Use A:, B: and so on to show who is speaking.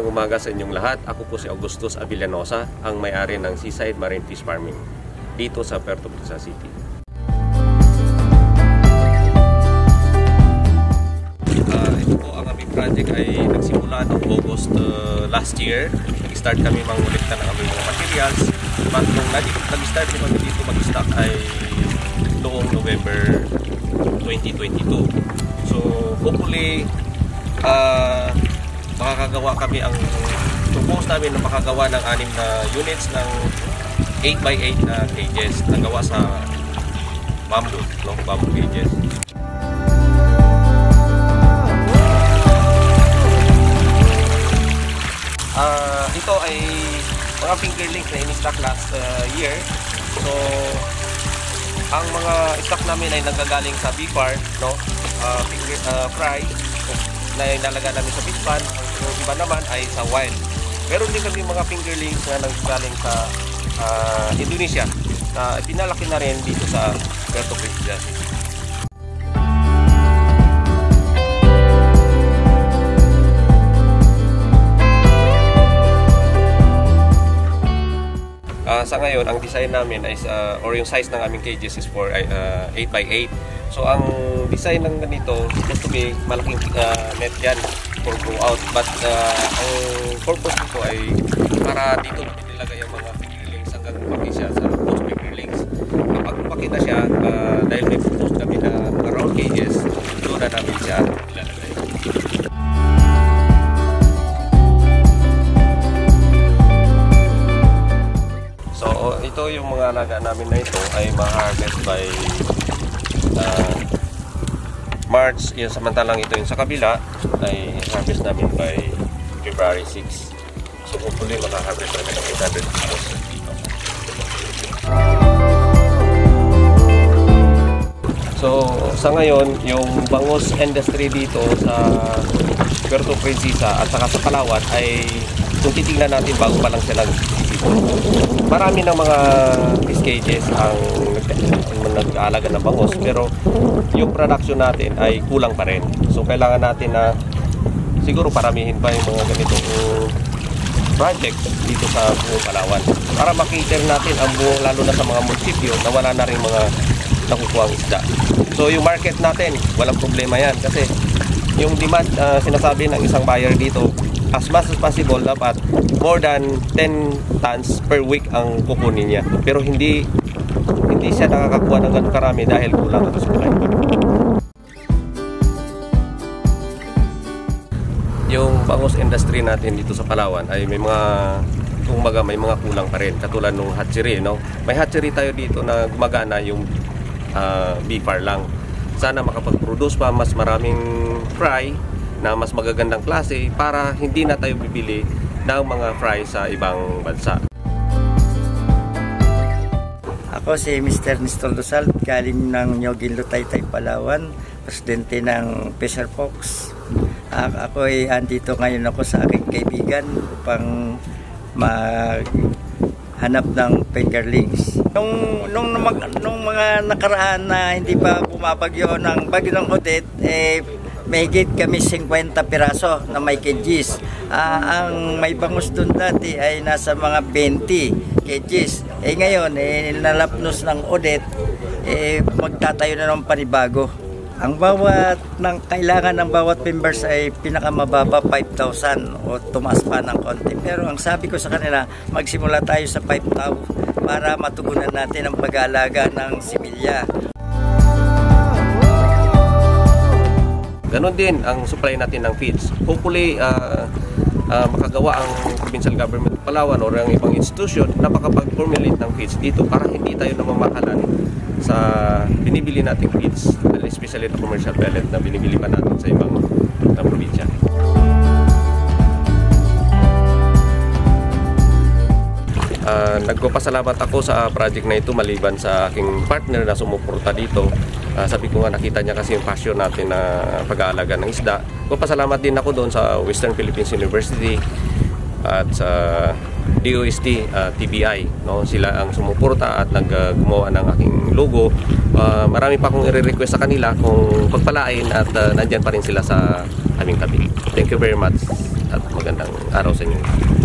A: umaga sa inyong lahat. Ako po si Augustus Avillanosa, ang may-ari ng Seaside Marine Fish Farming dito sa Puerto Princesa City. Ito po ang aming project ay nagsimula noong August last year. Nag-start kami mangulikta ng aming mga materials. But nung nag-start kami dito mag-stock ay noong November 2022. So hopefully makakagawa kami, ang propose namin na makagawa ng 6 na units ng 8x8 na cages na gawa sa bamboo, bamboo cages. Ito ay mga fingerlings na in-stock last year. So ang mga stock namin ay nagagaling sa BFAR, fry na inalaga namin sa fish pan. Yung iba naman ay sa wild. Meron din kami mga fingerlings na nagagaling sa Indonesia na pinalaki na rin dito sa Puerto Princesa. Sa ngayon, ang design namin ay or yung size ng aming cages is for 8x8. So ang design ng ganito, supposed to be malaking net yan for throughout. But ang purpose nito ay para dito nilagay yung mga fingerlings hanggang lumaki siya sa post fingerlings. Kapag lumaki na siya, dahil may propose kami na round cages, doon na namin siya ilalagay. So ito yung mga alaga namin na ito ay ma-harvest by March. Yung samantalang ito yung sa kabila ay harvest namin by February 6. So hopefully maka-harvest namin ng 800 kilos dito. So sa ngayon, yung bangus industry dito sa Puerto Princesa at saka sa Palawan ay kung titingnan natin bago pa lang sila marami ng mga fish cages ang nag-aalaga ng bangus, pero yung production natin ay kulang pa rin. So kailangan natin na siguro paramihin pa yung mga ganitong project dito sa buong Palawan para makiter natin ang buong, lalo na sa mga munisipyo na wala na rin mga nakukuhang isda. So yung market natin, walang problema yan kasi yung demand, sinasabi ng isang buyer dito, as much as possible dapat more than 10 tons per week ang kukunin niya, pero hindi siya nakakakuha ng ganun karami dahil kulang ang supply. Yung bangus industry natin dito sa Palawan ay may mga kulang pa rin, katulad nung hatchery, may hatchery tayo dito na gumagana yung BFAR lang. Sana makapag-produce pa mas maraming fry na mas magagandang klase para hindi na tayo bibili ng mga fry sa ibang bansa.
B: Ako si Mr. Nestor Lusal, galing ng Nyogin Lutaytay, Palawan, presidente ng Fisher Fox. Ako ay andito ngayon ako sa aking kaibigan upang maghanap ng fingerlings. Nung mga nakaraan na hindi pa bumabagyo ng bagyo ng Odette, may higit kami 50 piraso na may kgs. Ang may bangus doon dati ay nasa mga 20 kgs. Ngayon, nalapnos ng Odette, magtatayo na ng panibago. Ang kailangan ng bawat members ay pinakamababa 5,000 o tumaas pa ng konti. Pero ang sabi ko sa kanila, magsimula tayo sa 5,000 para matugunan natin ang pag-aalaga ng similya.
A: Ganon din ang supply natin ng feeds. Hopefully, makagawa ang provincial government of Palawan o ang ibang institution na makapag-formulate ng feeds dito para hindi tayo namamahalan sa binibili nating feeds, especially the commercial pellet na binibili pa natin sa ibang probinsya. Nagpapasalamat ako sa project na ito maliban sa aking partner na sumuporta dito. Sabi ko nga nakita niya kasi yung passion natin na pag-aalaga ng isda. Nagpapasalamat din ako doon sa Western Philippines University at sa DOST TBI. Sila ang sumuporta at naggumawa ng aking logo. Marami pa akong i-request sa kanila kung pagpalain at nandyan pa rin sila sa aming tabi. Thank you very much at magandang araw sa inyo.